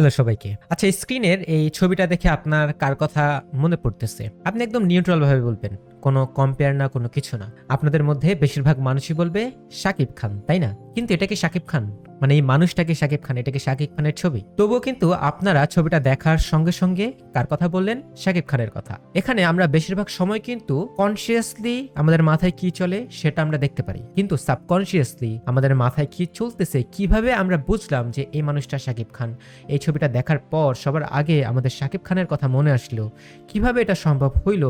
Hello সবাইকে। আচ্ছা, স্ক্রিনের এই ছবিটা দেখে আপনার কার কথা মনে পড়তেছে? আপনি একদম নিউট্রাল ভাবে বলবেন, কোনো কম্পেয়ার না, কোনো কিছু না। আপনাদের মধ্যে বেশিরভাগ মানুষই বলবে শাকিব খান, তাই না? কিন্তু এটা কি শাকিব খান? মানে এই মানুষটাকে শাকিব খান, এটা কি শাকিব খানের ছবি? তবুও কিন্তু আপনারা ছবিটা দেখার সঙ্গে সঙ্গে কার কথা বললেন? শাকিব খানের কথা। এখানে আমরা বেশিরভাগ সময় কিন্তু কনসিয়াসলি আমাদের মাথায় কি চলে সেটা আমরা দেখতে পারি, কিন্তু সাবকনসিয়াসলি আমাদের মাথায় কি চলতেছে, কিভাবে আমরা বুঝলাম যে এই মানুষটা শাকিব খান? এই ছবিটা দেখার পর সবার আগে আমাদের শাকিব খানের কথা মনে আসলো, কিভাবে এটা সম্ভব হইল,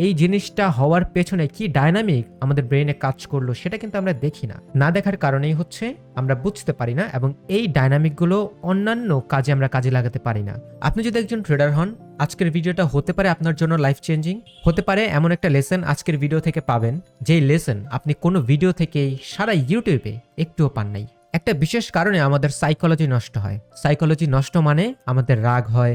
এই জিনিসটা হওয়ার পেছনে কি ডায়নামিক আমাদের ব্রেইনে কাজ করলো, সেটা কিন্তু আমরা দেখি না। না দেখার কারণেই হচ্ছে আমরা বুঝতে পারি না, এবং এই ডায়নামিকগুলো অন্যান্য কাজে আমরা কাজে লাগাতে পারি না। আপনি যদি একজন ট্রেডার হন, আজকের ভিডিওটা হতে পারে আপনার জন্য লাইফ চেঞ্জিং, হতে পারে এমন একটা লেসন আজকের ভিডিও থেকে পাবেন, যেই লেসন আপনি কোনো ভিডিও থেকেই সারা ইউটিউবে একটুও পান নাই। একটা বিশেষ কারণে আমাদের সাইকোলজি নষ্ট হয়। সাইকোলজি নষ্ট মানে আমাদের রাগ হয়,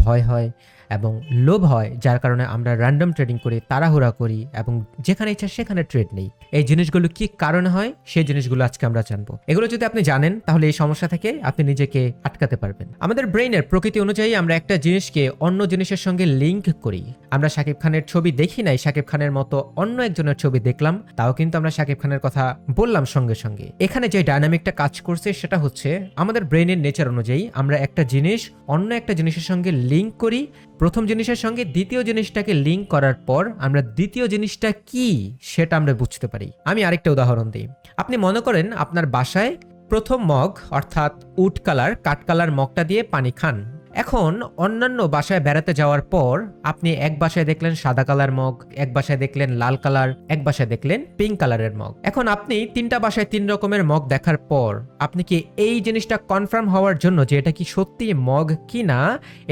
ভয় হয় এবং লোভ হয়, যার কারণে আমরা র্যান্ডম ট্রেডিং করি, তাড়াহুড়া করি এবং যেখানে ইচ্ছা সেখানে ট্রেড নেই। এই জিনিসগুলো কি কারণে হয় সেই জিনিসগুলো আজকে আমরা জানবো। এগুলো যদি আপনি জানেন তাহলে এই সমস্যা থেকে আপনি নিজেকে আটকাতে পারবেন। আমাদের ব্রেইনের প্রকৃতি অনুযায়ী আমরা একটা জিনিসকে অন্য জিনিসের সঙ্গে লিঙ্ক করি। আমরা শাকিব খানের ছবি দেখি নাই, শাকিব খানের মতো অন্য একজনের ছবি দেখলাম, তাও কিন্তু আমরা শাকিব খানের কথা বললাম সঙ্গে সঙ্গে। এখানে যে ডায়নামিকটা কাজ করছে সেটা হচ্ছে আমাদের ব্রেইনের নেচার অনুযায়ী আমরা একটা জিনিস অন্য একটা জিনিসের সঙ্গে লিঙ্ক করি। প্রথম জিনিসের সঙ্গে দ্বিতীয় জিনিসটাকে লিঙ্ক করার পর আমরা দ্বিতীয় জিনিসটা কি সেটা আমরা বুঝতে পারি। আমি আরেকটা উদাহরণ দিই। আপনি মনে করেন আপনার বাসায় প্রথম মগ অর্থাৎ উড কালার, কাঠ কালার মগটা দিয়ে পানি খান। এখন অন্যান্য বাসায় বেড়াতে যাওয়ার পর আপনি এক বাসায় দেখলেন সাদা কালার মগ, এক বাসায় দেখলেন লাল কালার, এক বাসায় দেখলেন পিঙ্ক কালারের মগ। এখন আপনি তিনটা বাসায় তিন রকমের মগ দেখার পর আপনি কি এই জিনিসটা কনফার্ম হওয়ার জন্য যে এটা কি সত্যি মগ কি না,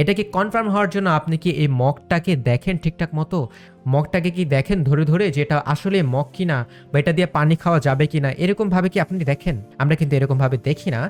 এটা কি কনফার্ম হওয়ার জন্য আপনি কি এই মগটাকে দেখেন ঠিকঠাক মতো? মগটাকে কি দেখেন ধরে ধরে যে এটা আসলে মগ কিনা, বা এটা দিয়ে পানি খাওয়া যাবে কিনা, এরকম ভাবে কি আপনি দেখেন? আমরা কিন্তু এরকম ভাবে দেখি না।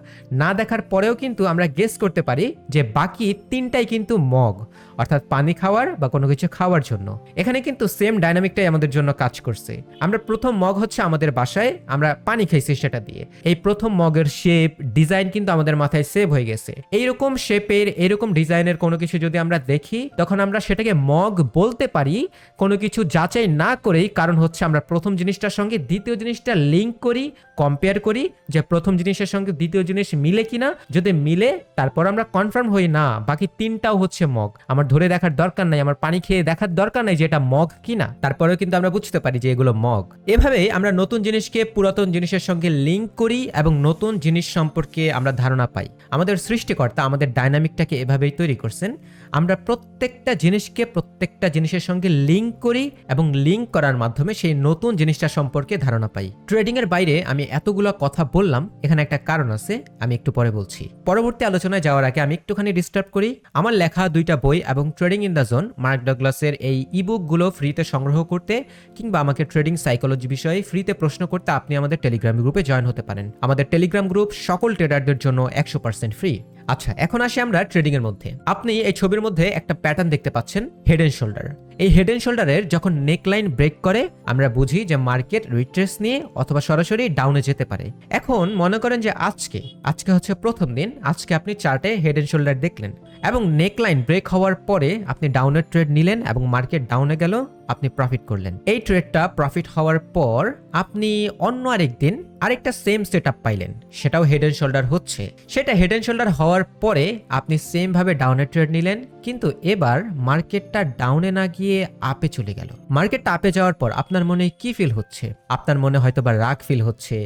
না দেখার পরেও কিন্তু আমরা গেস করতে পারি যে বাকি তিনটাই কিন্তু মগ, অর্থাৎ পানি খাওয়ার বা কোনো কিছু খাওয়ার জন্য। এখানে কিন্তু সেম ডায়নামিকটাই আমাদের জন্য কাজ করছে। আমরা প্রথম মগ হচ্ছে আমাদের বাসায় আমরা পানি খাইছি সেটা দিয়ে, এই প্রথম মগের শেপ ডিজাইন কিন্তু আমাদের মাথায় সেভ হয়ে গেছে। এইরকম শেপের এইরকম ডিজাইনের কোনো কিছু যদি আমরা দেখি তখন আমরা সেটাকে মগ বলতে পারি কোনো কিছু যাচাই না করেই, কারণ হচ্ছে আমরা প্রথম জিনিসটার সঙ্গে দ্বিতীয় জিনিসটা লিঙ্ক করি, কম্পেয়ার করি যে প্রথম জিনিসের সঙ্গে দ্বিতীয় জিনিস মিলে কিনা। যদি মিলে তারপর আমরা কনফার্ম হই না বাকি তিনটাও হচ্ছে মগ, আমার ধরে দেখার দরকার নাই, আমার পানি খেয়ে দেখার দরকার নাই যে এটা মগ কিনা, তারপরেও কিন্তু আমরা বুঝতে পারি যে এগুলো মগ। এভাবেই আমরা নতুন জিনিসকে পুরাতন জিনিসের সঙ্গে লিঙ্ক করি এবং নতুন জিনিস সম্পর্কে আমরা ধারণা পাই। আমাদের সৃষ্টিকর্তা আমাদের ডায়নামিকটাকে এভাবেই তৈরি করছেন। আমরা প্রত্যেকটা জিনিসকে প্রত্যেকটা জিনিসের সঙ্গে লিঙ্ক করি এবং লিঙ্ক করার মাধ্যমে সেই নতুন জিনিসটা সম্পর্কে ধারণা পাই। ট্রেডিং এর বাইরে আমি এতগুলো কথা বললাম, এখানে একটা কারণ আছে, আমি একটু পরে বলছি। পরবর্তী আলোচনায় যাওয়ার আগে আমি একটুখানি ডিস্টার্ব করি। আমার লেখা দুইটা বই এবং trading in the zone, Mark ডগলাসের এই ইবুক গুলো ফ্রিতে সংগ্রহ করতে কিংবা আমাকে ট্রেডিং সাইকোলজি বিষয়ে ফ্রিতে প্রশ্ন করতে আপনি আমাদের টেলিগ্রাম গ্রুপে জয়েন হতে পারেন। আমাদের টেলিগ্রাম গ্রুপ সকল ট্রেডারদের জন্য 100% ফ্রি। আচ্ছা, এখন আসি আমরা ট্রেডিং এর মধ্যে। আপনি এই ছবির মধ্যে একটা প্যাটার্ন দেখতে পাচ্ছেন, হেড এন্ড শোল্ডার। এই হেড এন্ড শোল্ডারের যখন নেকলাইন ব্রেক করে আমরা বুঝি যে মার্কেট রিট্রেস নিয়ে অথবা সরাসরি ডাউনে যেতে পারে। এখন মনে করেন যে আজকে হচ্ছে প্রথম দিন, আজকে আপনি চার্টে হেড এন্ড শোল্ডার দেখলেন এবং নেকলাইন ব্রেক হওয়ার পরে আপনি ডাউনের ট্রেড নিলেন এবং মার্কেট ডাউনে গেল, আপনি প্রফিট করলেন। এই ট্রেডটা প্রফিট হওয়ার পর আপনি অন্য আরেকদিন আরেকটা সেম সেটআপ পাইলেন, সেটাও হেড এন্ড শোল্ডার হচ্ছে। সেটা হেড এন্ড শোল্ডার হওয়ার পরে আপনি সেম ভাবে ডাউনে ট্রেড নিলেন, কিন্তু এবার মার্কেটটা ডাউনে না গিয়ে আপে চলে গেল। মার্কেটটা আপে যাওয়ার পর আপনার মনে কি ফিল হচ্ছে? আপনার মনে হয়তোবা রাগ ফিল হচ্ছে,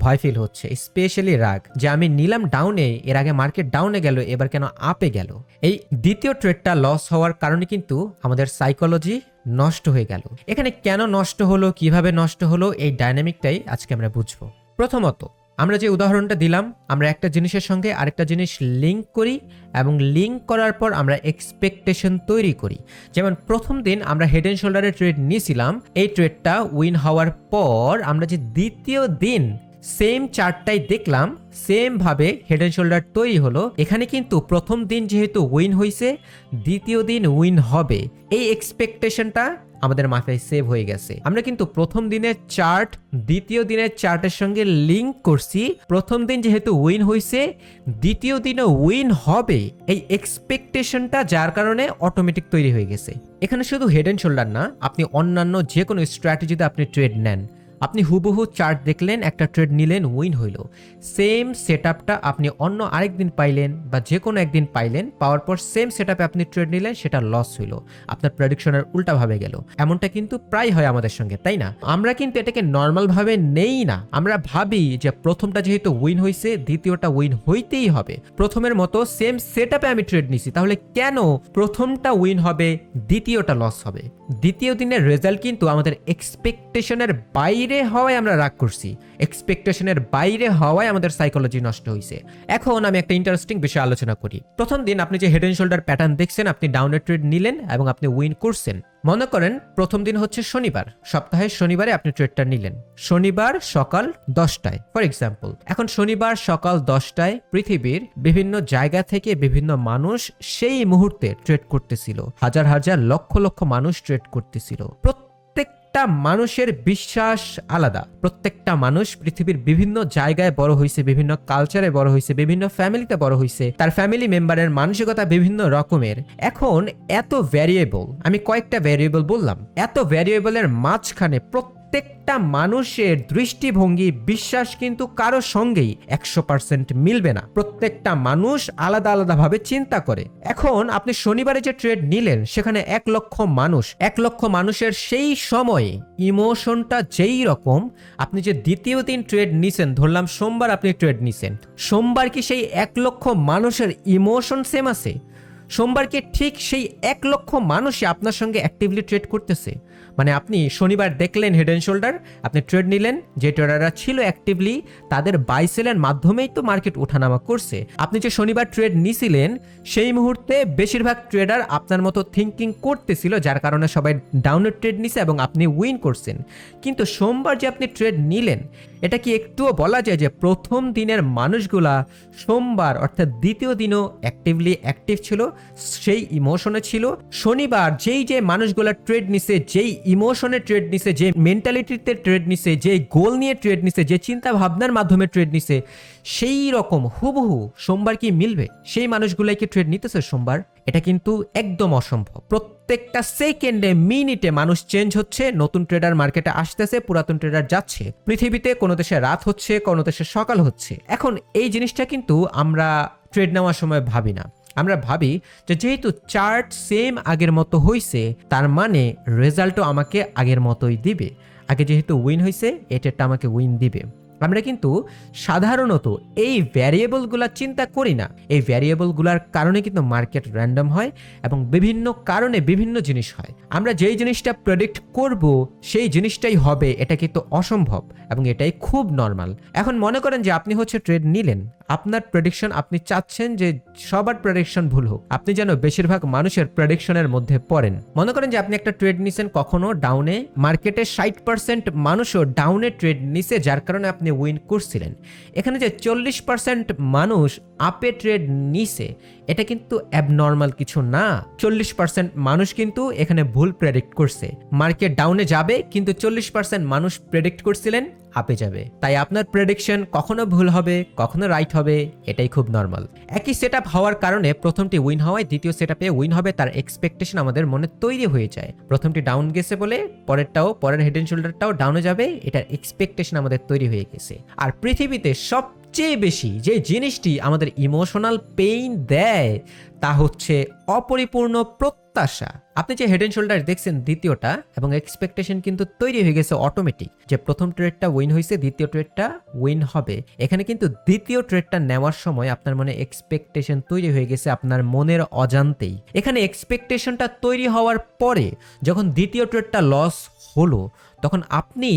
ভয় ফিল হচ্ছে, স্পেশালি রাগ যে আমি নিলাম ডাউনে, এর আগে মার্কেট ডাউনে গেল, এবার কেন আপে গেল। এই দ্বিতীয় ট্রেডটা লস হওয়ার কারণে কিন্তু আমাদের সাইকোলজি নষ্ট হয়ে গেল। এখানে কেন নষ্ট হলো, কিভাবে নষ্ট হলো, এই ডায়নামিকটাই আজকে আমরা বুঝবো। প্রথমত, আমরা যে উদাহরণটা দিলাম, আমরা একটা জিনিসের সঙ্গে আরেকটা জিনিস লিঙ্ক করি এবং লিঙ্ক করার পর আমরা এক্সপেকটেশন তৈরি করি। যেমন প্রথম দিন আমরা হেড এন্ড শোল্ডারের ট্রেড নিয়েছিলাম, এই ট্রেডটা উইন হওয়ার পর আমরা যে দ্বিতীয় দিন সেম চার্টটাই দেখলাম, সেম ভাবে হেড এন্ড শোল্ডার তৈরি হলো। এখানে কিন্তু প্রথম দিন যেহেতু উইন হয়েছে, দ্বিতীয় দিন উইন হবে, এই এক্সপেকটেশনটা আমাদের মাথায় সেভ হয়ে গেছে। আমরা কিন্তু প্রথম দিনের চার্ট দ্বিতীয় দিনের চার্টের সঙ্গে লিঙ্ক করছি। প্রথম দিন যেহেতু উইন হয়েছে, দ্বিতীয় দিনও উইন হবে, এই এক্সপেকটেশনটা যার কারণে অটোমেটিক তৈরি হয়ে গেছে। এখানে শুধু হেড এন্ড শোল্ডার না, আপনি অন্যান্য যে কোনো স্ট্র্যাটেজিতে আপনি ট্রেড নেন, আপনি হুবহু চার্ট দেখলেন, একটা ট্রেড নিলেন, উইন হইল, সেম সেটআপটা আপনি অন্য আরেকদিন পাইলেন বা যে কোনো একদিন পাইলেন, পাওয়ার পর সেম সেটআপে আপনি ট্রেড নিলেন, সেটা লস হইল, আপনার প্রেডিকশনের উল্টাভাবে গেল। এমনটা কিন্তু প্রায় হয় আমাদের সঙ্গে, তাই না? আমরা কিন্তু এটাকে নর্মাল ভাবে নেই না। আমরা ভাবি যে প্রথমটা যেহেতু উইন হয়েছে, দ্বিতীয়টা উইন হইতেই হবে, প্রথমের মতো সেম সেটআপে আমি ট্রেড নিছি, তাহলে কেন প্রথমটা উইন হবে দ্বিতীয়টা লস হবে? দ্বিতীয় দিনের রেজাল্ট কিন্তু আমাদের এক্সপেকটেশনের বাইরে হওয়ায় আমরা রাগ করছি, এক্সপেকটেশনের বাইরে হওয়ায় আমাদের সাইকোলজি নষ্ট হয়েছে। এখন আমি একটা ইন্টারেস্টিং বিষয় আলোচনা করি। প্রথম দিন আপনি যে হেড এন্ড শোল্ডার প্যাটার্ন দেখছেন, আপনি ডাউনের ট্রেড নিলেন এবং আপনি উইন করছেন। মনে করেন প্রথম দিন হচ্ছে শনিবার, সপ্তাহের শনিবারে আপনি ট্রেডটা নিলেন, শনিবার সকাল 10টায় ফর এক্সাম্পল। এখন শনিবার সকাল 10টায় পৃথিবীর বিভিন্ন জায়গা থেকে বিভিন্ন মানুষ সেই মুহূর্তে ট্রেড করতেছিল, হাজার হাজার লক্ষ লক্ষ মানুষ ট্রেড করতেছিল। প্রত্যেকটা মানুষের বিশ্বাস আলাদা, প্রত্যেকটা মানুষ পৃথিবীর বিভিন্ন জায়গায় বড় হয়েছে, বিভিন্ন কালচারে বড় হয়েছে, বিভিন্ন ফ্যামিলিতে বড় হয়েছে, তার ফ্যামিলি মেম্বারের মানসিকতা বিভিন্ন রকমের। এখন এত ভ্যারিয়েবল, আমি কয়েকটা ভ্যারিয়েবল বললাম, এত ভ্যারিয়েবলের মাঝখানে প্রত্যেকটা মানুষের দৃষ্টিভঙ্গি বিশ্বাস কিন্তু কারো সঙ্গেই 100% মিলবে না। প্রত্যেকটা মানুষ আলাদা আলাদা ভাবে চিন্তা করে। এখন আপনি শনিবারে যে ট্রেড নিলেন, সেখানে 1 লক্ষ মানুষের সেই সময়ে ইমোশনটা যেই রকম, আপনি যে দ্বিতীয় দিন ট্রেড নিছেন, ধরলাম সোমবার আপনি ট্রেড নিছেন, সোমবার কি সেই 1 লক্ষ মানুষের ইমোশন সেম আছে? সোমবার কি ঠিক সেই 1 লক্ষ মানুষই আপনার সঙ্গে অ্যাক্টিভলি ট্রেড করতেছে? মানে আপনি শনিবার দেখলেন হেড এন্ড শোল্ডার, আপনি ট্রেড নিলেন, যে ট্রেডাররা ছিল অ্যাক্টিভলি তাদের বাই সেলের মাধ্যমেই তো মার্কেট ওঠানামা করছে। আপনি যে শনিবার ট্রেড নিছিলেন, সেই মুহূর্তে বেশিরভাগ ট্রেডার আপনার মতো থিঙ্কিং করতেছিল, যার কারণে সবাই ডাউনের ট্রেড নিছে এবং আপনি উইন করছেন। কিন্তু সোমবার যে আপনি ট্রেড নিলেন, এটা কি একটুও বলা যায় যে প্রথম দিনের মানুষগুলা সোমবার অর্থাৎ দ্বিতীয় দিনও অ্যাক্টিভলি অ্যাক্টিভ ছিল, সেই ইমোশনে ছিল? শনিবার যেই যে মানুষগুলা ট্রেড নিছে, যেই ইমোশনে ট্রেড নিছে, যে মেন্টালিটিতে ট্রেড নিছে, যে গোল নিয়ে ট্রেড নিছে, যে চিন্তা ভাবনার মাধ্যমে ট্রেড নিছে, সেই রকম হুবহু সোমবার কি মিলবে? সেই মানুষগুলাই কি ট্রেড নিতেছে সোমবার? এটা কিন্তু একদম অসম্ভব। প্রত্যেকটা সেকেন্ডে মিনিটে মানুষ চেঞ্জ হচ্ছে, নতুন ট্রেডার মার্কেটে আসতেছে, পুরাতন ট্রেডার যাচ্ছে। পৃথিবীতে কোনো দেশে রাত হচ্ছে, কোনো দেশে সকাল হচ্ছে। এখন এই জিনিসটা কিন্তু আমরা ট্রেড নেওয়ার সময় ভাবি না। আমরা ভাবি যে যেহেতু চার্ট সেম আগের মতো হইছে, তার মানে রেজাল্টও আমাকে আগের মতোই দিবে। আগে যেহেতু উইন হয়েছে, এটারটা আমাকে উইন দিবে। আমরা কিন্তু সাধারণত এই ভ্যারিয়েবলগুলা চিন্তা করি না। এই ভ্যারিয়েবলগুলার কারণে কিন্তু মার্কেট র্যান্ডম হয় এবং বিভিন্ন কারণে বিভিন্ন জিনিস হয়। আমরা যেই জিনিসটা প্রেডিক্ট করব সেই জিনিসটাই হবে, এটা কিন্তু অসম্ভব এবং এটাই খুব নর্মাল। এখন মনে করেন যে আপনি হচ্ছে ট্রেড নিলেন, আপনার প্রেডিকশন, আপনি চাচ্ছেন যে সবার প্রেডিকশন ভুল হোক, আপনি যেন বেশিরভাগ মানুষের প্রেডিকশনের মধ্যে পড়েন। মনে করেন যে আপনি একটা ট্রেড নিছেন কখনো ডাউনে, মার্কেটে 60% মানুষও ডাউনে ট্রেড নিছে, যার কারণে আপনি উইন করছিলেন। এখানে যে 40% মানুষ আপে ট্রেড নিছে, এটা কিন্তু অ্যাবনর্মাল কিছু না। 40% মানুষ কিন্তু এখানে ভুল প্রেডিক্ট করছে, মার্কেট ডাউনে যাবে, কিন্তু 40% মানুষ প্রেডিক্ট করছিলেন আপে যাবে। তাই আপনার প্রেডিকশন কখনো ভুল হবে, কখনো রাইট হবে, এটাই খুব নর্মাল। একই সেটআপ হওয়ার কারণে প্রথমটি উইন হওয়ায় দ্বিতীয় সেটআপে উইন হবে, তার এক্সপেকটেশন আমাদের মনে তৈরি হয়ে যায়। প্রথমটি ডাউন গেছে বলে পরেরটাও, পরের হেড এন্ড শোল্ডারটাও ডাউনে যাবে, এটার এক্সপেকটেশন আমাদের তৈরি হয়ে গেছে। আর পৃথিবীতে সবচেয়ে বেশি যে জিনিসটি আমাদের ইমোশনাল পেইন দেয়, তা হচ্ছে অপরিপূর্ণ প্রত্যাশা। আপনি যে হেড এন্ড শোল্ডার দেখছেন দ্বিতীয়টা, এবং এক্সপেকটেশন কিন্তু তৈরি হয়ে গেছে অটোমেটিক, যে প্রথম ট্রেডটা উইন হয়েছে, দ্বিতীয় ট্রেডটা উইন হবে। এখানে কিন্তু দ্বিতীয় ট্রেডটা নেওয়ার সময় আপনার মনে এক্সপেকটেশন তৈরি হয়ে গেছে আপনার মনের অজান্তেই। এখানে এক্সপেকটেশনটা তৈরি হওয়ার পরে যখন দ্বিতীয় ট্রেডটা লস হলো, তখন আপনি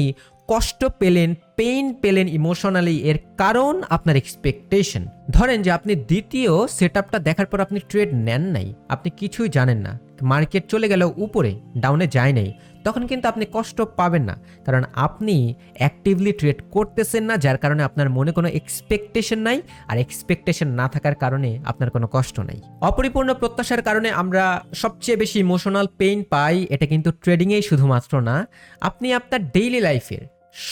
কষ্ট পেলেন পেইন পেলেন ইমোশনালি, এর কারণ আপনার এক্সপেকটেশন। ধরেন যে আপনি দ্বিতীয় সেটআপটা দেখার পর আপনি ট্রেড নেন নাই, আপনি কিছুই জানেন না, মার্কেট চলে গেল উপরে, ডাউনে যায় নাই, তখন কিন্তু আপনি কষ্ট পাবেন না, কারণ আপনি অ্যাক্টিভলি ট্রেড করতেছেন না, যার কারণে আপনার মনে কোনো এক্সপেকটেশন নাই, আর এক্সপেকটেশন না থাকার কারণে আপনার কোনো কষ্ট নাই। অপরিপূর্ণ প্রত্যাশার কারণে আমরা সবচেয়ে বেশি ইমোশনাল পেইন পাই। এটা কিন্তু ট্রেডিংয়েই শুধুমাত্র না, আপনি আপনার ডেইলি লাইফের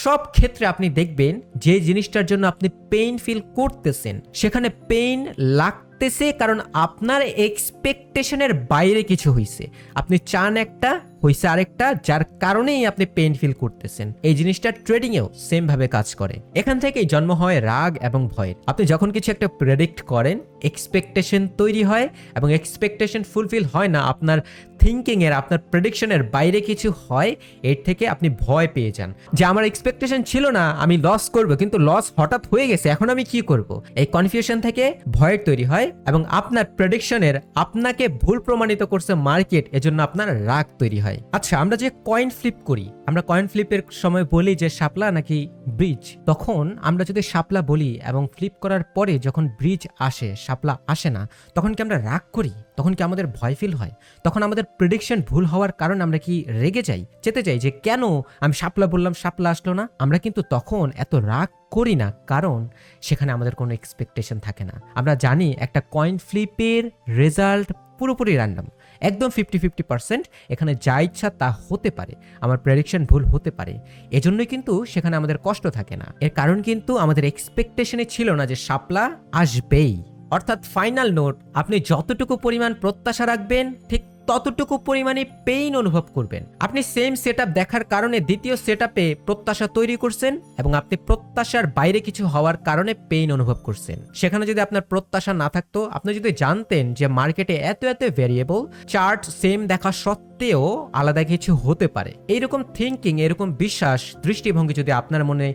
সব ক্ষেত্রে আপনি দেখবেন যে জিনিসটার জন্য আপনি পেইন ফিল করতেছেন, সেখানে পেইন লাগতেছে কারণ আপনার এক্সপেকটেশনের বাইরে কিছু হইছে। আপনি চান একটা, হইছে আরেকটা, যার কারণেই আপনি পেইন ফিল করতেছেন। এই জিনিসটা ট্রেডিংয়েও সেম ভাবে কাজ করে। এখান থেকেই জন্ম হয় রাগ এবং ভয়ের। আপনি যখন কিছু একটা প্রেডিক্ট করেন, এক্সপেকটেশন তৈরি হয় এবং এক্সপেকটেশন ফুলফিল হয় না, আপনার থিঙ্কিং এর, আপনার প্রেডিকশনের বাইরে কিছু হয়, এর থেকে আপনি ভয় পেয়ে যান যে আমার এক্সপেকটেশন ছিল না আমি লস করব, কিন্তু লস হঠাৎ হয়ে গেছে, এখন আমি কি করব। এই কনফিউশন থেকে ভয়ের তৈরি হয় এবং আপনার প্রেডিকশনের আপনাকে ভুল প্রমাণিত করছে মার্কেট, এজন্য আপনার রাগ তৈরি হয়। আচ্ছা, আমরা যে কয়েন ফ্লিপ করি, আমরা কয়েন ফ্লিপের সময় বলি যে শাপলা নাকি ব্রিজ, তখন আমরা যদি শাপলা বলি এবং ফ্লিপ করার পরে যখন ব্রিজ আসে, শাপলা আসে না, তখন কি আমরা রাগ করি? তখন কি আমাদের ভয় ফিল হয়? তখন আমাদের প্রেডিকশন ভুল হওয়ার কারণে আমরা কি রেগে যাই, চেতে যাই যে কেন আমি শাপলা বললাম, শাপলা আসলো না? আমরা কিন্তু তখন এত রাগ করি না, কারণ সেখানে আমাদের কোনো এক্সপেকটেশন থাকে না। আমরা জানি একটা কয়েন ফ্লিপের রেজাল্ট পুরোপুরি র্যান্ডম, একদম 50-50%, এখানে যা ইচ্ছা তা হতে পারে, আমার প্রেডিকশন ভুল হতে পারে। এজন্যই কিন্তু সেখানে আমাদের কষ্ট থাকে না। এর কারণ কিন্তু আমাদের এক্সপেকটেশনে ছিল না যে শাপলা আসবেই। অর্থাৎ ফাইনাল নোট, আপনি যতটুকু পরিমাণ প্রত্যাশা রাখবেন ঠিক ততটুকু পরিমাণে পেইন অনুভব করবেন। আপনি সেম সেটআপ দেখার কারণে দ্বিতীয় সেটআপে প্রত্যাশা তৈরি করছেন এবং আপনি প্রত্যাশার বাইরে কিছু হওয়ার কারণে পেইন অনুভব করছেন। সেখানে যদি আপনার প্রত্যাশা না থাকতো, আপনি যদি জানতেন যে মার্কেটে এত এত ভেরিয়েবল, চার্ট সেম দেখা সত্ত্বেও আলাদা কিছু হতে পারে, এইরকম থিঙ্কিং, এরকম বিশ্বাস, দৃষ্টিভঙ্গি যদি আপনার মনে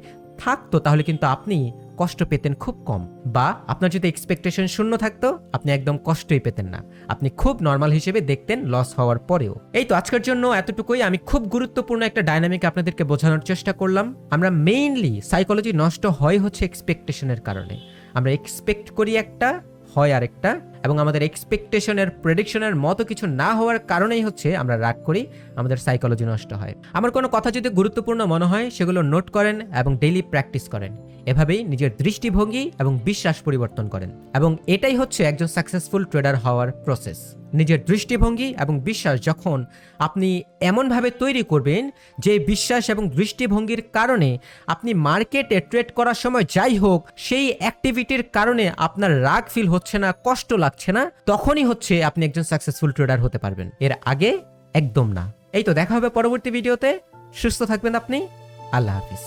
থাকতো, তাহলে কিন্তু আপনি কষ্ট পেতেন খুব কম। বা আপনার যদি এক্সপেকটেশন শূন্য থাকতো, আপনি একদম কষ্টই পেতেন না, আপনি খুব নর্মাল হিসেবে দেখতেন লস হওয়ার পরেও। এই তো আজকের জন্য এতটুকুই। আমি খুব গুরুত্বপূর্ণ একটা ডায়নামিক আপনাদেরকে বোঝানোর চেষ্টা করলাম। আমরা মেইনলি সাইকোলজি নষ্ট হয় হচ্ছে এক্সপেকটেশনের কারণে। আমরা এক্সপেক্ট করি একটা, হয় আরেকটা, এবং আমাদের এক্সপেকটেশনের, প্রেডিকশনের মতো কিছু না হওয়ার কারণেই হচ্ছে আমরা রাগ করি, আমাদের সাইকোলজি নষ্ট হয়। আমার কোনো কথা যদি গুরুত্বপূর্ণ মনে হয়, সেগুলো নোট করেন এবং ডেইলি প্র্যাকটিস করেন। এভাবেই নিজের দৃষ্টিভঙ্গি এবং বিশ্বাস পরিবর্তন করেন, এবং এটাই হচ্ছে একজন সাকসেসফুল ট্রেডার হওয়ার প্রসেস। নিজের দৃষ্টিভঙ্গি এবং বিশ্বাস যখন আপনি এমনভাবে তৈরি করবেন যে বিশ্বাস এবং দৃষ্টিভঙ্গির কারণে আপনি মার্কেটে ট্রেড করার সময় যাই হোক, সেই অ্যাক্টিভিটির কারণে আপনার রাগ ফিল হচ্ছে না, কষ্ট লাগছে না, তখনই হচ্ছে আপনি একজন সাকসেসফুল ট্রেডার হতে পারবেন। এর আগে একদম না। এই তো দেখা হবে পরবর্তী ভিডিওতে। সুস্থ থাকবেন আপনি। আল্লাহ হাফিজ।